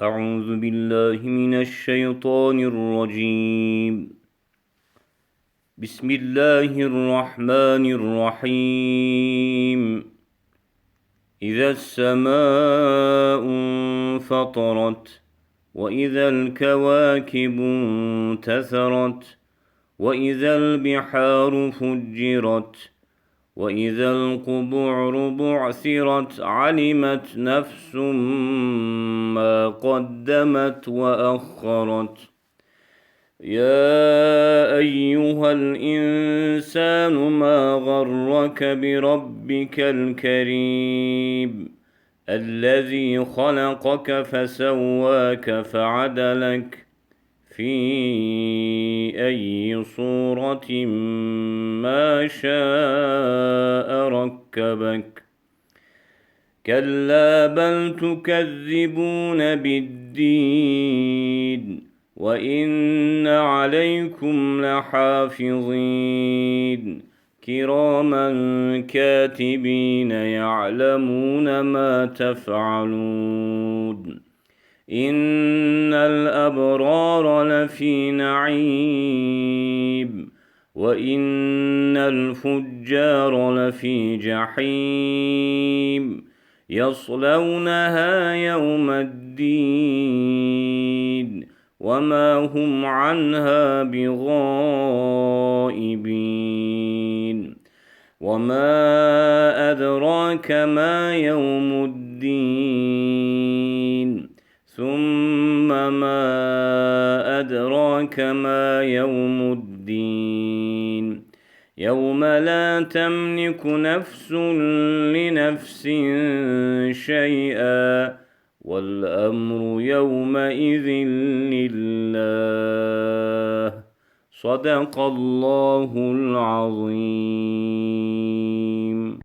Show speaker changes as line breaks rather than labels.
أعوذ بالله من الشيطان الرجيم. بسم الله الرحمن الرحيم. إذا السماء انفطرت، وإذا الكواكب انتثرت، وإذا البحار فجرت، وإذا القبور بعثرت، علمت نفس ما قدمت وأخرت. يا أيها الإنسان ما غرك بربك الكريم الذي خلقك فسواك فعدلك في أي صورة ما شاء ركبك. كلا بل تكذبون بالدين، وإن عليكم لحافظين كراما كاتبين يعلمون ما تفعلون. إن الأبرار لفي نعيم، وإن الفجار لفي جحيم، يصلونها يوم الدين وما هم عنها بغائبين. وما أدراك ما يوم الدين، ثم ما أدراك ما يوم الدين. يوم لا تملك نفس لنفس شيئا، والأمر يومئذ لله. صدق الله العظيم.